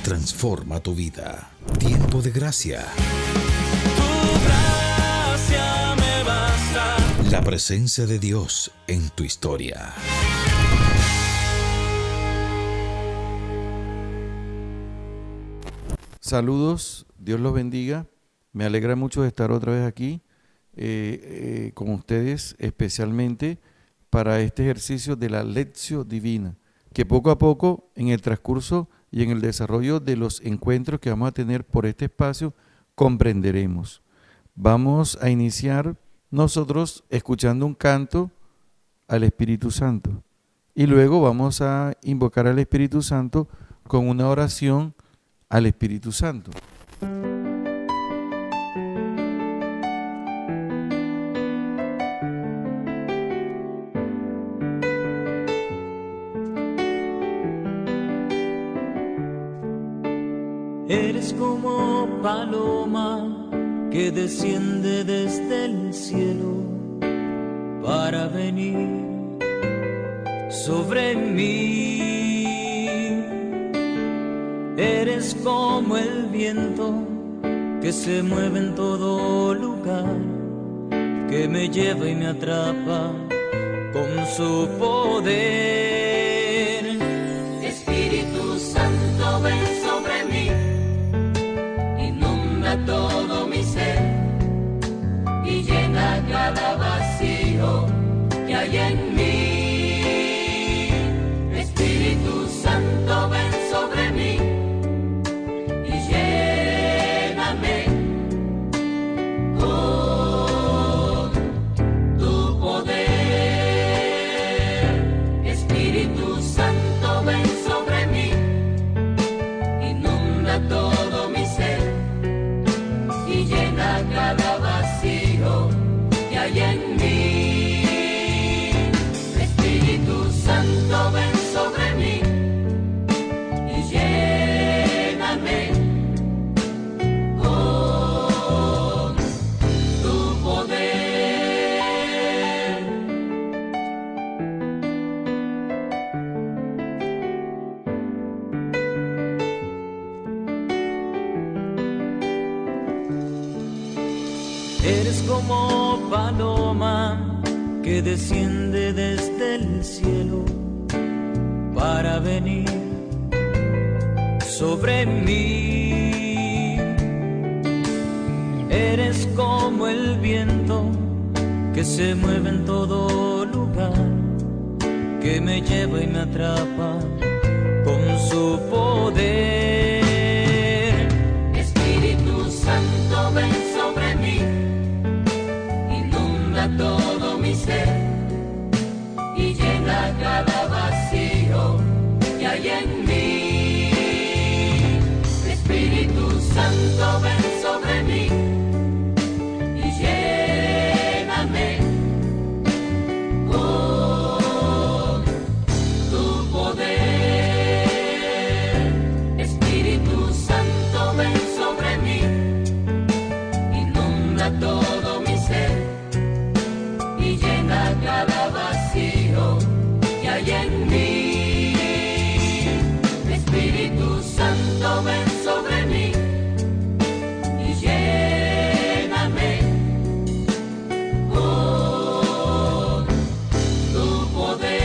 transforma tu vida. Tiempo de gracia. Tu gracia me basta. La presencia de Dios en tu historia. Saludos, Dios los bendiga. Me alegra mucho de estar otra vez aquí con ustedes, especialmente para este ejercicio de la Lectio Divina, que poco a poco en el transcurso y en el desarrollo de los encuentros que vamos a tener por este espacio comprenderemos. Vamos a iniciar nosotros escuchando un canto al Espíritu Santo y luego vamos a invocar al Espíritu Santo con una oración al Espíritu Santo. Eres como paloma que desciende desde el cielo para venir sobre mí. Eres como el viento que se mueve en todo lugar, que me lleva y me atrapa con su poder. Espíritu Santo, ven sobre mí, inunda todo mi ser y llena cada vacío que hay en mí. Espíritu Santo, ven sobre mí y lléname con tu poder. Espíritu Santo, ven sobre mí, inunda todo mi ser y llena cada vacío que hay en mí. Espíritu Santo, ven sobre mí y lléname con tu poder. Eres como paloma que desciende desde el cielo para venir sobre mí. Eres como el viento que se mueve en todo lugar, que me lleva y me atrapa con su poder. Espíritu Santo, ven sobre mí, inunda todo mi ser y llena cada vacío que hay en mí. Espíritu Santo, ven sobre mí y lléname con tu poder. Espíritu Santo, ven sobre mí, inunda todo mi ser y llena cada vacío que hay en mí. Espíritu Santo, ven sobre mí y lléname con tu poder.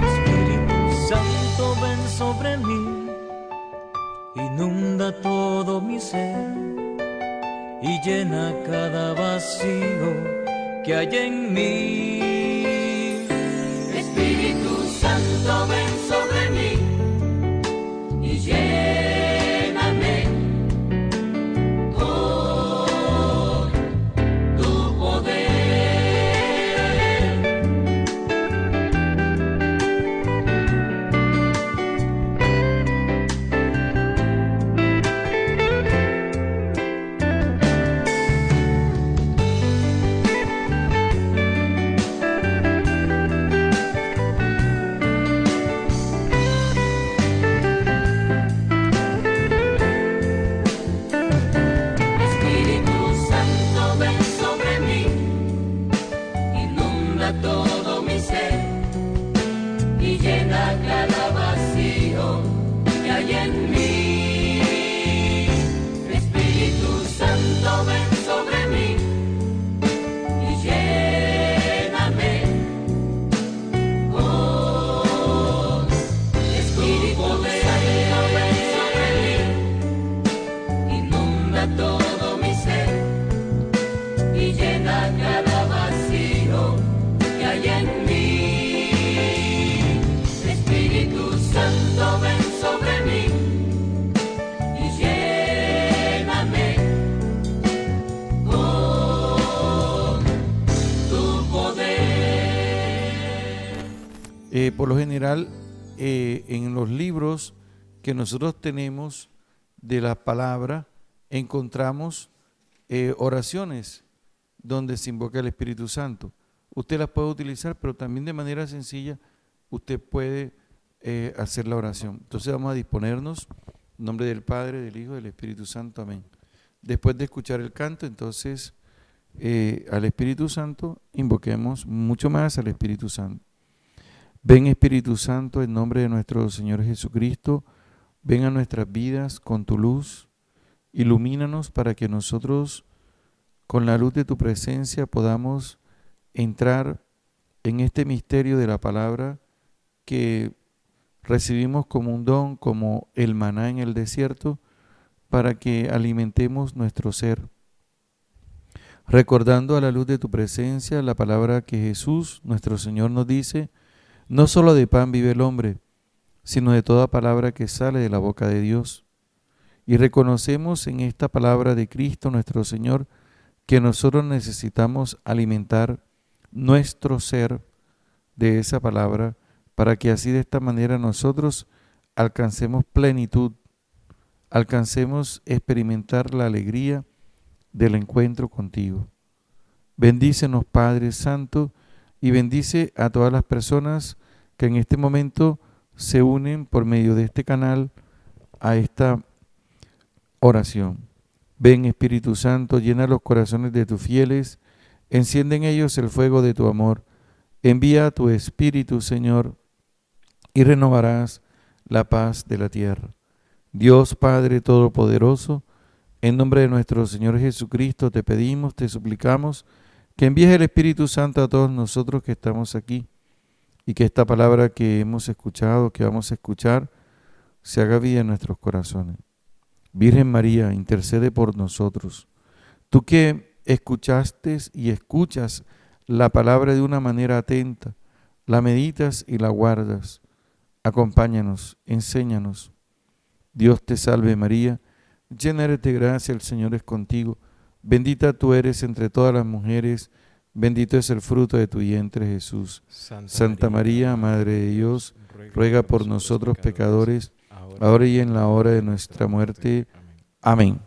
Espíritu Santo, ven sobre mí, inunda todo mi ser y llena cada vacío que hay en mí. Espíritu Santo, ven sobre mí y lléname con tu poder. Por lo general, en los libros que nosotros tenemos de la palabra, encontramos oraciones donde se invoca el Espíritu Santo. Usted las puede utilizar, pero también de manera sencilla usted puede hacer la oración. Entonces vamos a disponernos en nombre del Padre, del Hijo y del Espíritu Santo. Amén. Después de escuchar el canto, entonces al Espíritu Santo invoquemos mucho más al Espíritu Santo. Ven Espíritu Santo en nombre de nuestro Señor Jesucristo, ven a nuestras vidas con tu luz, ilumínanos para que nosotros con la luz de tu presencia podamos entrar en este misterio de la palabra que recibimos como un don, como el maná en el desierto, para que alimentemos nuestro ser. Recordando a la luz de tu presencia la palabra que Jesús, nuestro Señor, nos dice: no solo de pan vive el hombre, sino de toda palabra que sale de la boca de Dios. Y reconocemos en esta palabra de Cristo, nuestro Señor, que nosotros necesitamos alimentar nuestro ser de esa palabra, para que así de esta manera nosotros alcancemos plenitud, alcancemos experimentar la alegría del encuentro contigo. Bendícenos, Padre Santo, y bendice a todas las personas que en este momento se unen por medio de este canal a esta oración. Ven Espíritu Santo, llena los corazones de tus fieles, enciende en ellos el fuego de tu amor. Envía a tu Espíritu, Señor, y renovarás la paz de la tierra. Dios Padre Todopoderoso, en nombre de nuestro Señor Jesucristo te pedimos, te suplicamos, que envíes el Espíritu Santo a todos nosotros que estamos aquí, y que esta palabra que hemos escuchado, que vamos a escuchar, se haga vida en nuestros corazones. Virgen María, intercede por nosotros. Tú que escuchaste y escuchas la palabra de una manera atenta, la meditas y la guardas, acompáñanos, enséñanos. Dios te salve María, llena eres de gracia, el Señor es contigo. Bendita tú eres entre todas las mujeres, bendito es el fruto de tu vientre, Jesús. Santa María, Madre de Dios, ruega por nosotros pecadores, ahora y en la hora de nuestra muerte. Amén.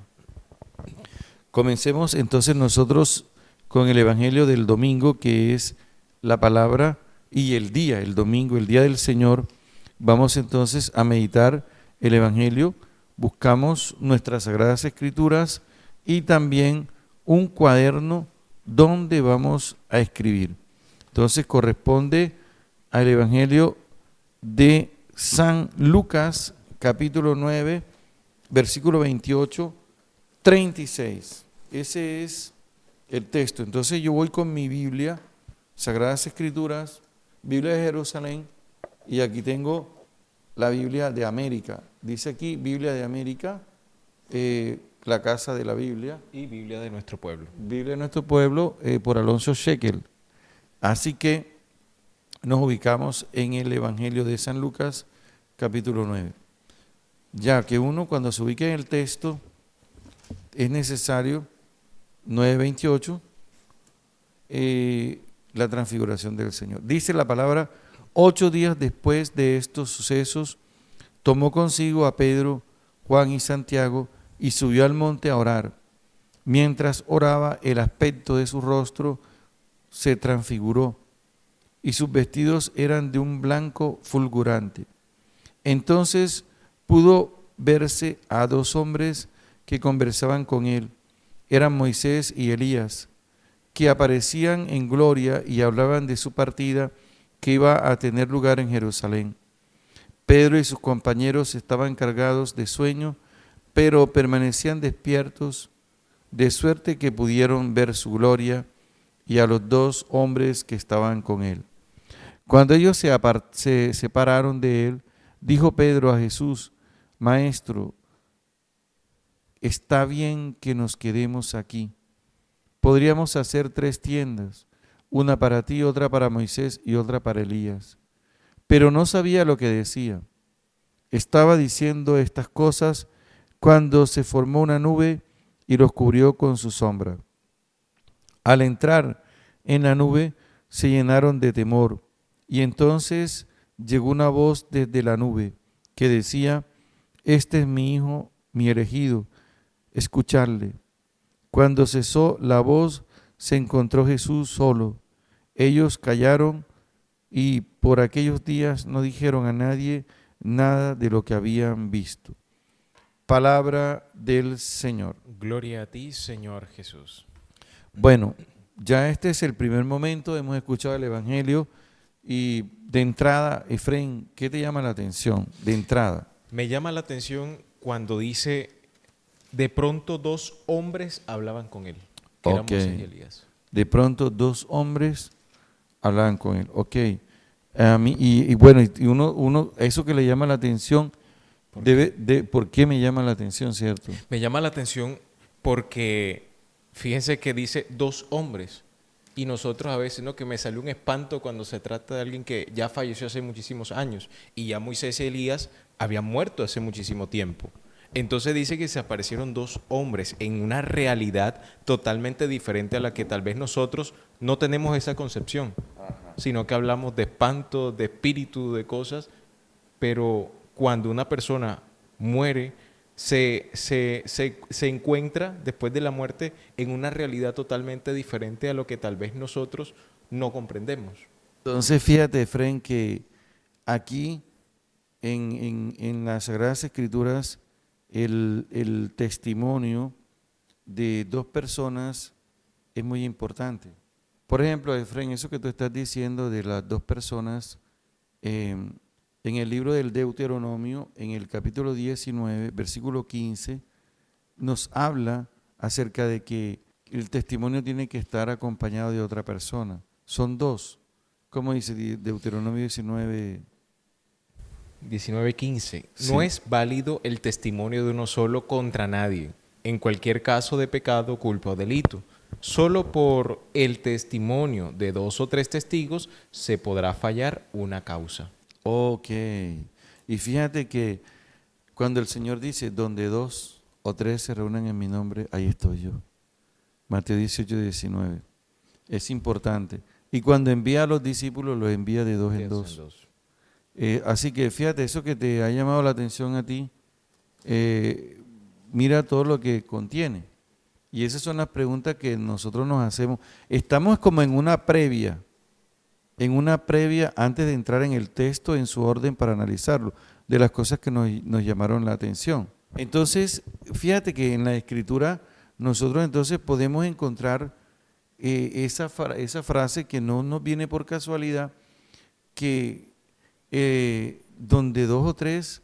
Comencemos entonces nosotros con el Evangelio del domingo, que es la palabra y el día, el domingo, el día del Señor. Vamos entonces a meditar el Evangelio, buscamos nuestras Sagradas Escrituras y también un cuaderno donde vamos a escribir. Entonces corresponde al Evangelio de San Lucas, capítulo 9, versículo 28, 36. Ese es el texto. Entonces yo voy con mi Biblia, Sagradas Escrituras, Biblia de Jerusalén, y aquí tengo la Biblia de América. Dice aquí Biblia de América, la casa de la Biblia. Y Biblia de nuestro pueblo. Biblia de nuestro pueblo, por Alonso Shekel. Así que nos ubicamos en el Evangelio de San Lucas, capítulo 9. Ya que uno cuando se ubique en el texto es necesario 9:28, la transfiguración del Señor. Dice la palabra: 8 días después de estos sucesos, tomó consigo a Pedro, Juan y Santiago y subió al monte a orar. Mientras oraba, el aspecto de su rostro se transfiguró y sus vestidos eran de un blanco fulgurante. Entonces pudo verse a 2 hombres que conversaban con él. Eran Moisés y Elías, que aparecían en gloria y hablaban de su partida que iba a tener lugar en Jerusalén. Pedro y sus compañeros estaban cargados de sueño, pero permanecían despiertos, de suerte que pudieron ver su gloria y a los 2 hombres que estaban con él. Cuando ellos se separaron de él, dijo Pedro a Jesús: Maestro, está bien que nos quedemos aquí. Podríamos hacer 3 tiendas, una para ti, otra para Moisés y otra para Elías. Pero no sabía lo que decía. Estaba diciendo estas cosas cuando se formó una nube y los cubrió con su sombra. Al entrar en la nube se llenaron de temor y entonces llegó una voz desde la nube que decía: este es mi hijo, mi elegido, escuchadle. Cuando cesó la voz, se encontró Jesús solo. Ellos callaron y por aquellos días no dijeron a nadie nada de lo que habían visto. Palabra del Señor. Gloria a ti, Señor Jesús. Bueno, ya este es el primer momento, hemos escuchado el Evangelio y de entrada, Efraín, ¿qué te llama la atención? De entrada. Me llama la atención cuando dice, de pronto 2 hombres hablaban con él, que eran Ok. Moisés y Elías. De pronto 2 hombres hablaban con él. Ok. A mí, y bueno, y uno, eso que le llama la atención, ¿por qué me llama la atención, cierto? Me llama la atención porque fíjense que dice 2 hombres. Y nosotros a veces, ¿no? Que me salió un espanto cuando se trata de alguien que ya falleció hace muchísimos años y ya Moisés y Elías habían muerto hace muchísimo tiempo. Entonces dice que se aparecieron 2 hombres en una realidad totalmente diferente a la que tal vez nosotros no tenemos esa concepción, sino que hablamos de espanto, de espíritu, de cosas, pero cuando una persona muere, se encuentra después de la muerte en una realidad totalmente diferente a lo que tal vez nosotros no comprendemos. Entonces, fíjate, Efraín, que aquí en las Sagradas Escrituras el testimonio de 2 personas es muy importante. Por ejemplo, Efraín, eso que tú estás diciendo de las 2 personas, en el libro del Deuteronomio, en el capítulo 19, versículo 15, nos habla acerca de que el testimonio tiene que estar acompañado de otra persona. Son 2. ¿Cómo dice Deuteronomio 19? 19:15. Sí. No es válido el testimonio de uno solo contra nadie, en cualquier caso de pecado, culpa o delito. Solo por el testimonio de 2 o 3 testigos se podrá fallar una causa. Ok. Y fíjate que cuando el Señor dice, donde 2 o 3 se reúnen en mi nombre, ahí estoy yo. Mateo 18, 19. Es importante. Y cuando envía a los discípulos, los envía de 2 en 2. Así que fíjate, eso que te ha llamado la atención a ti, mira todo lo que contiene. Y esas son las preguntas que nosotros nos hacemos. Estamos como en una previa antes de entrar en el texto en su orden para analizarlo, de las cosas que nos llamaron la atención. Entonces, fíjate que en la Escritura nosotros entonces podemos encontrar esa frase que no nos viene por casualidad, que donde 2 o 3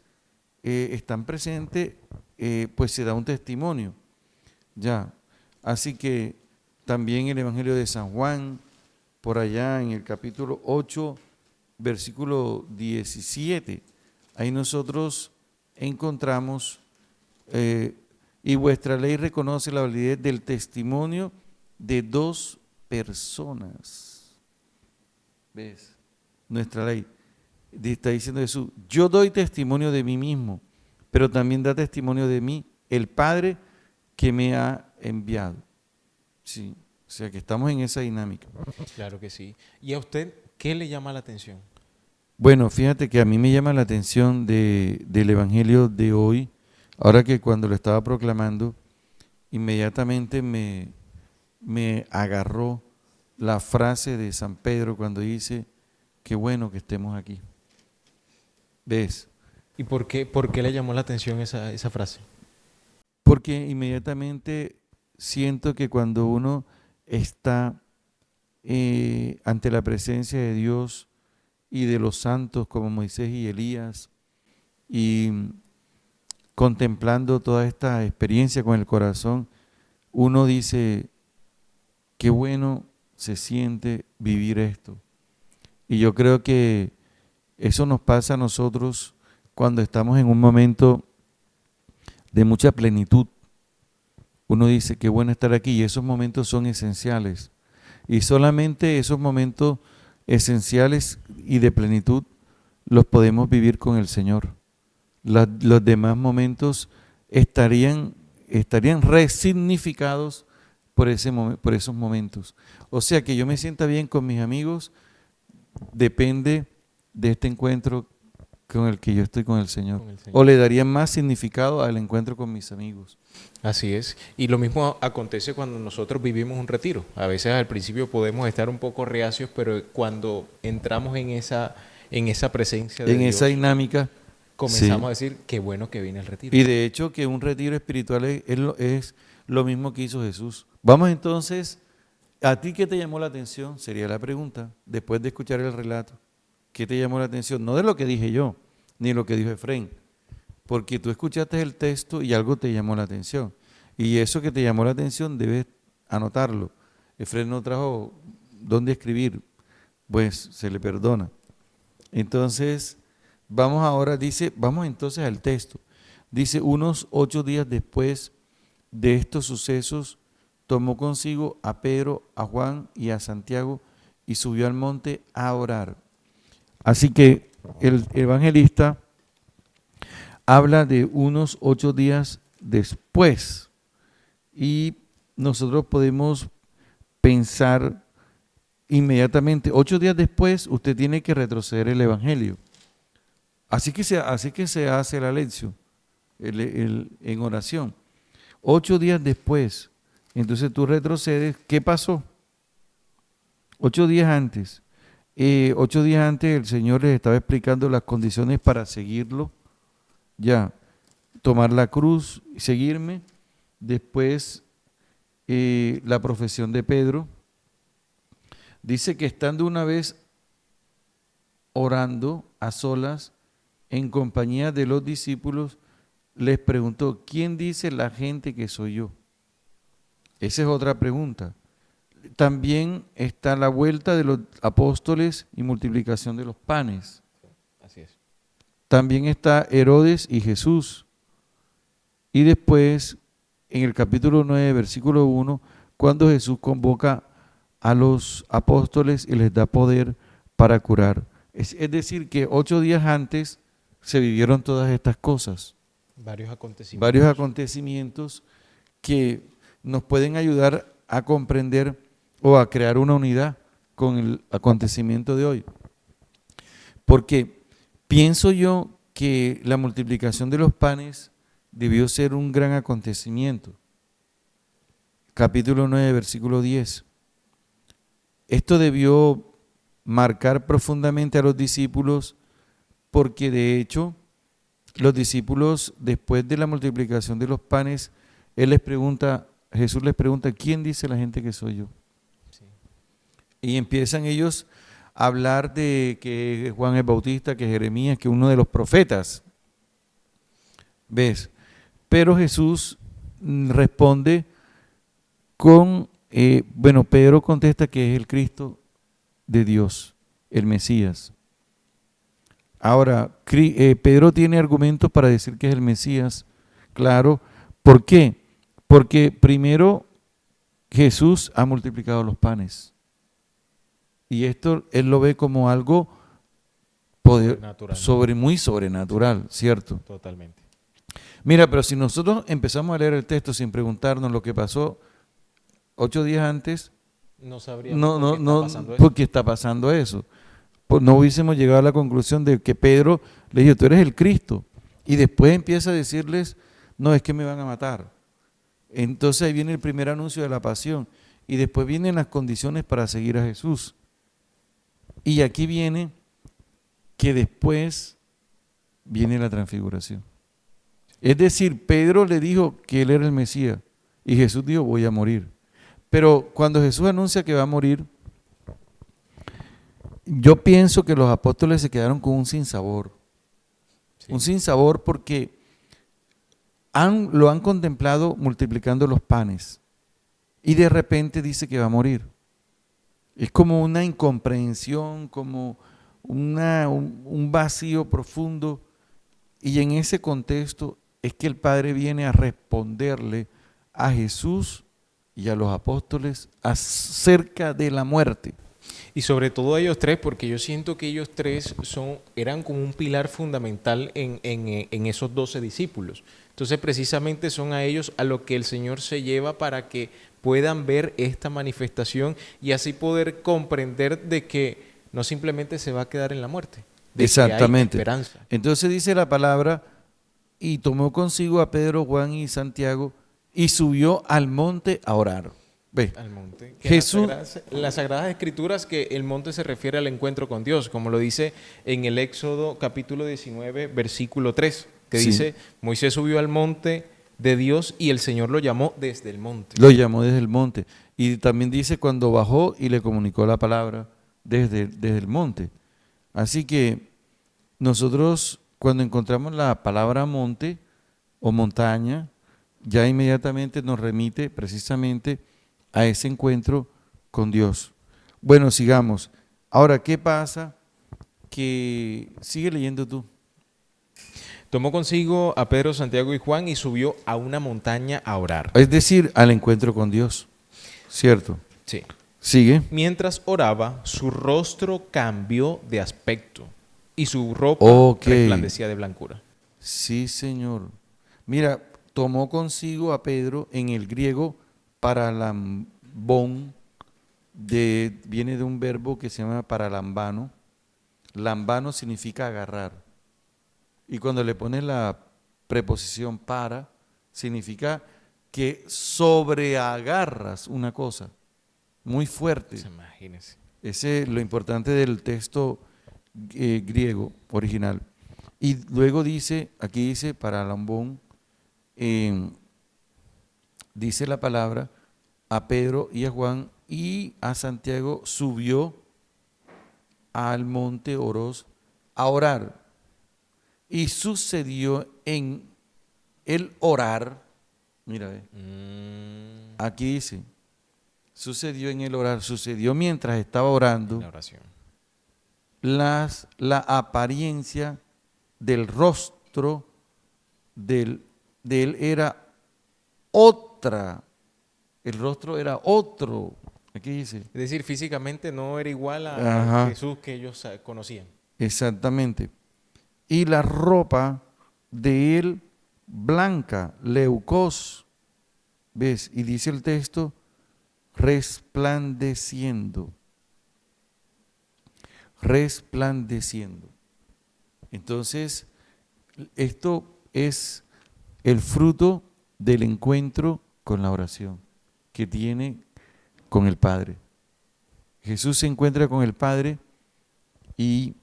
están presentes, pues se da un testimonio. Ya, así que también el Evangelio de San Juan, por allá en el capítulo 8, versículo 17, ahí nosotros encontramos, y vuestra ley reconoce la validez del testimonio de 2 personas. ¿Ves? Nuestra ley. Está diciendo Jesús, yo doy testimonio de mí mismo, pero también da testimonio de mí el Padre que me ha enviado. Sí, o sea que estamos en esa dinámica. Claro que sí. ¿Y a usted qué le llama la atención? Bueno, fíjate que a mí me llama la atención del Evangelio de hoy, ahora que cuando lo estaba proclamando, inmediatamente me agarró la frase de San Pedro cuando dice, qué bueno que estemos aquí. ¿Ves? ¿Y por qué le llamó la atención esa frase? Porque inmediatamente siento que cuando uno está ante la presencia de Dios y de los santos como Moisés y Elías y contemplando toda esta experiencia con el corazón, uno dice, qué bueno se siente vivir esto. Y yo creo que eso nos pasa a nosotros cuando estamos en un momento de mucha plenitud. Uno dice, qué bueno estar aquí, y esos momentos son esenciales. Y solamente esos momentos esenciales y de plenitud los podemos vivir con el Señor. Los demás momentos estarían resignificados por esos momentos. O sea, que yo me sienta bien con mis amigos depende de este encuentro con el que yo estoy con el Señor. Con el Señor. O le daría más significado al encuentro con mis amigos. Así es. Y lo mismo acontece cuando nosotros vivimos un retiro. A veces al principio podemos estar un poco reacios, pero cuando entramos en esa presencia de En Dios, esa dinámica. comenzamos Sí. a decir, qué bueno que viene el retiro. Y de hecho que un retiro espiritual es lo mismo que hizo Jesús. Vamos entonces, ¿a ti qué te llamó la atención? Sería la pregunta, después de escuchar el relato. ¿Qué te llamó la atención? No de lo que dije yo, ni lo que dijo Efraín, porque tú escuchaste el texto y algo te llamó la atención. Y eso que te llamó la atención debes anotarlo. Efraín no trajo dónde escribir, pues se le perdona. Entonces, vamos entonces al texto. Dice, unos 8 días después de estos sucesos, tomó consigo a Pedro, a Juan y a Santiago y subió al monte a orar. Así que el evangelista habla de unos 8 días después y nosotros podemos pensar inmediatamente, 8 días después usted tiene que retroceder el evangelio. Así que se hace la lección en oración. 8 días después, entonces tú retrocedes, ¿qué pasó? 8 días antes. 8 días antes el Señor les estaba explicando las condiciones para seguirlo, ya, tomar la cruz, seguirme. Después la profesión de Pedro. Dice que estando una vez orando a solas en compañía de los discípulos, les preguntó, ¿quién dice la gente que soy yo? Esa es otra pregunta. También está la vuelta de los apóstoles y multiplicación de los panes. Así es. También está Herodes y Jesús. Y después, en el capítulo 9, versículo 1, cuando Jesús convoca a los apóstoles y les da poder para curar. Es decir, que 8 días antes se vivieron todas estas cosas. Varios acontecimientos. Varios acontecimientos que nos pueden ayudar a comprender o a crear una unidad con el acontecimiento de hoy. Porque pienso yo que la multiplicación de los panes debió ser un gran acontecimiento. Capítulo 9, versículo 10. Esto debió marcar profundamente a los discípulos porque de hecho los discípulos después de la multiplicación de los panes, Jesús les pregunta, ¿quién dice la gente que soy yo? Sí. Y empiezan ellos a hablar de que Juan el Bautista, que Jeremías, que uno de los profetas. ¿Ves? Pero Jesús responde con, Pedro contesta que es el Cristo de Dios, el Mesías. Ahora, Pedro tiene argumentos para decir que es el Mesías, claro. ¿Por qué? Porque primero Jesús ha multiplicado los panes. Y esto él lo ve como algo muy sobrenatural, ¿cierto? Totalmente. Mira, pero si nosotros empezamos a leer el texto sin preguntarnos lo que pasó 8 días antes, no sabríamos por qué está pasando eso. Pues no hubiésemos llegado a la conclusión de que Pedro le dijo, tú eres el Cristo. Y después empieza a decirles, no, es que me van a matar. Entonces ahí viene el primer anuncio de la pasión. Y después vienen las condiciones para seguir a Jesús. Y aquí viene que después viene la transfiguración. Es decir, Pedro le dijo que él era el Mesías. Y Jesús dijo, voy a morir. Pero cuando Jesús anuncia que va a morir, yo pienso que los apóstoles se quedaron con un sinsabor. Sí. Un sinsabor porque lo han contemplado multiplicando los panes y de repente dice que va a morir. Es como una incomprensión, como un vacío profundo, y en ese contexto es que el Padre viene a responderle a Jesús y a los apóstoles acerca de la muerte. Y sobre todo a ellos tres, porque yo siento que ellos tres eran como un pilar fundamental en esos 12 discípulos. Entonces precisamente son a ellos a lo que el Señor se lleva para que puedan ver esta manifestación y así poder comprender de que no simplemente se va a quedar en la muerte, de Exactamente. que hay esperanza. Entonces dice la palabra, y tomó consigo a Pedro, Juan y Santiago, y subió al monte a orar. Ve, Al monte. Que Jesús, en las Sagradas Escrituras que el monte se refiere al encuentro con Dios, como lo dice en el Éxodo capítulo 19, versículo 3, que Sí. dice, Moisés subió al monte de Dios y el Señor lo llamó desde el monte. lo llamó desde el monte. Y también dice cuando bajó y le comunicó la palabra desde el monte. Así que nosotros cuando encontramos la palabra monte o montaña, ya inmediatamente nos remite precisamente a ese encuentro con Dios. Bueno, sigamos. Ahora, ¿qué pasa? Que sigue leyendo tú. Tomó consigo a Pedro, Santiago y Juan y subió a una montaña a orar. Es decir, al encuentro con Dios. ¿Cierto? Sí. Sigue. Mientras oraba, su rostro cambió de aspecto y su ropa Ok. resplandecía de blancura. Sí, Señor. Mira, tomó consigo a Pedro en el griego paralambón, viene de un verbo que se llama paralambano. Lambano significa agarrar. Y cuando le pones la preposición para, significa que sobreagarras una cosa muy fuerte. Imagínense. Ese es lo importante del texto griego original. Y luego dice, aquí dice paralambón, dice la palabra, a Pedro y a Juan y a Santiago subió al monte Orós a orar. Y sucedió en el orar, mira, aquí dice, sucedió en el orar, sucedió mientras estaba orando, La oración. la apariencia del rostro de él era otra, el rostro era otro, aquí dice, Es decir, físicamente no era igual Ajá. a Jesús que ellos conocían. exactamente, y la ropa de él blanca, leucos, ¿ves? Y dice el texto, resplandeciendo, resplandeciendo. Entonces, esto es el fruto del encuentro con la oración que tiene con el Padre. Jesús se encuentra con el Padre y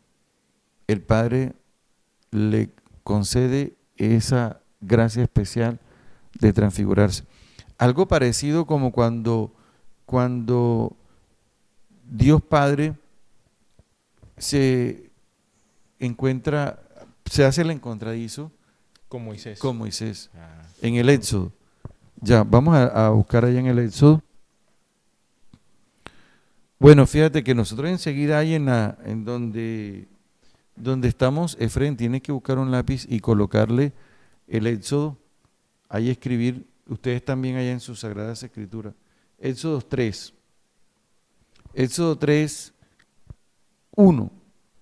el Padre le concede esa gracia especial de transfigurarse. Algo parecido como cuando Dios Padre se encuentra, se hace el encontradizo Con Moisés. con Moisés Ah. en el Éxodo. Ya, vamos a buscar allá en el Éxodo. Bueno, fíjate que nosotros enseguida hay en donde estamos, Efraín, tiene que buscar un lápiz y colocarle el Éxodo, ahí escribir, ustedes también allá en sus Sagradas Escrituras, Éxodo 3, Éxodo 3, 1,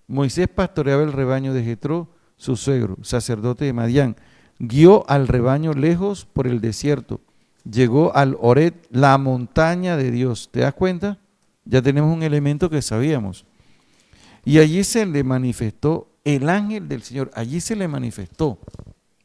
Moisés pastoreaba el rebaño de Jetro, su suegro, sacerdote de Madián, guió al rebaño lejos por el desierto, llegó al Horeb, la montaña de Dios, ¿te das cuenta? Ya tenemos un elemento que sabíamos. Y allí se le manifestó el ángel del Señor, allí se le manifestó.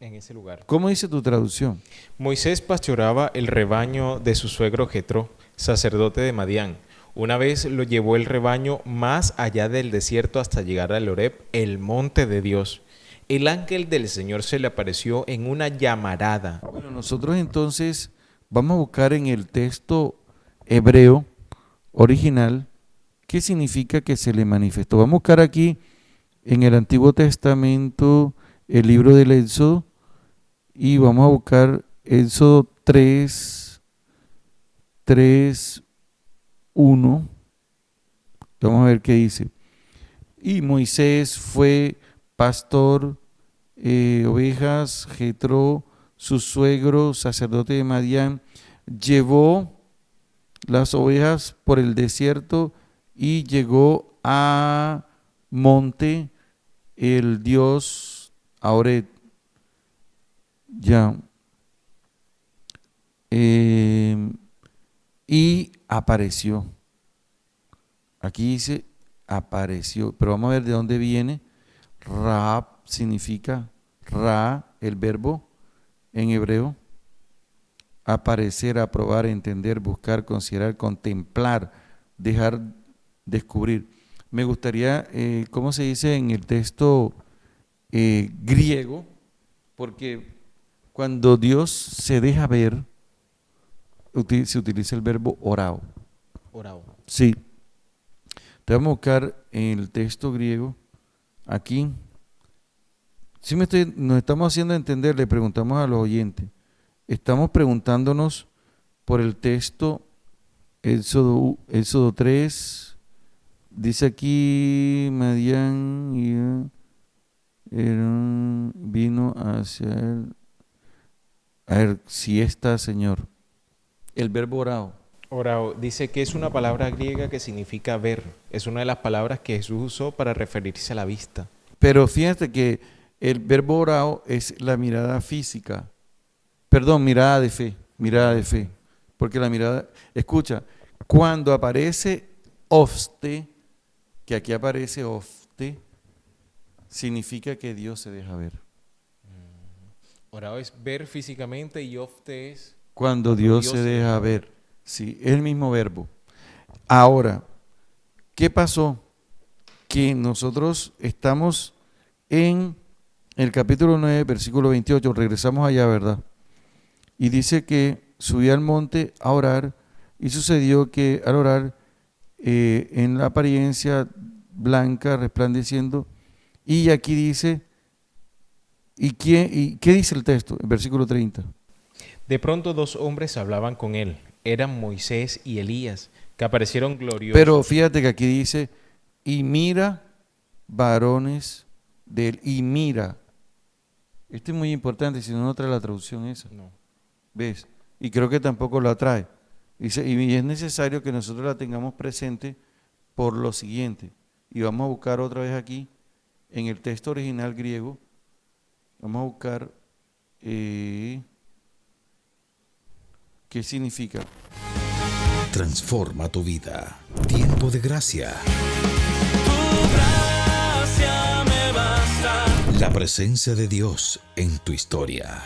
En ese lugar. ¿Cómo dice tu traducción? Moisés pastoreaba el rebaño de su suegro Jetro, sacerdote de Madián. Una vez lo llevó el rebaño más allá del desierto hasta llegar al Horeb, el monte de Dios. El ángel del Señor se le apareció en una llamarada. Bueno, nosotros entonces vamos a buscar en el texto hebreo original qué significa que se le manifestó. Vamos a buscar aquí en el Antiguo Testamento el libro del Éxodo y vamos a buscar Éxodo 3, 1. Vamos a ver qué dice. Y Moisés fue pastor, ovejas, Jetro, su suegro, sacerdote de Madián, llevó las ovejas por el desierto y llegó a monte el Dios Horeb. Ya. Y apareció. Aquí dice apareció, pero vamos a ver de dónde viene, Rahab significa el verbo en hebreo, aparecer, aprobar, entender, buscar, considerar, contemplar, dejar, descubrir. Me gustaría, ¿cómo se dice en el texto griego? Porque cuando Dios se deja ver, se utiliza el verbo orao. Orao. Sí. Te vamos a buscar en el texto griego, aquí. Nos estamos haciendo entender, le preguntamos a los oyentes. Estamos preguntándonos por el texto Éxodo 3, dice aquí, Madián vino hacia él. A ver, si está, Señor. El verbo orao. Orao dice que es una palabra griega que significa ver. Es una de las palabras que Jesús usó para referirse a la vista. Pero fíjate que el verbo orao es la mirada física. Perdón, mirada de fe. Porque la mirada, escucha, cuando aparece ofte, que aquí aparece ofte, significa que Dios se deja ver. Orao es ver físicamente y ofte es Cuando Dios se deja ver. Sí, es el mismo verbo. Ahora, ¿qué pasó? Que nosotros estamos en el capítulo 9, versículo 28, regresamos allá, ¿verdad? Y dice que subí al monte a orar, y sucedió que al orar, en la apariencia blanca, resplandeciendo, y aquí dice, ¿y qué dice el texto? En versículo 30. De pronto 2 hombres hablaban con él. Eran Moisés y Elías, que aparecieron gloriosos. Pero fíjate que aquí dice, y mira, varones de él, y mira. Esto es muy importante, si no trae la traducción esa. No. ¿Ves? Y creo que tampoco la trae. Dice, y es necesario que nosotros la tengamos presente por lo siguiente. Y vamos a buscar otra vez aquí, en el texto original griego, vamos a buscar qué significa. Transforma tu vida. Tiempo de gracia. Tu gracia me basta. La presencia de Dios en tu historia.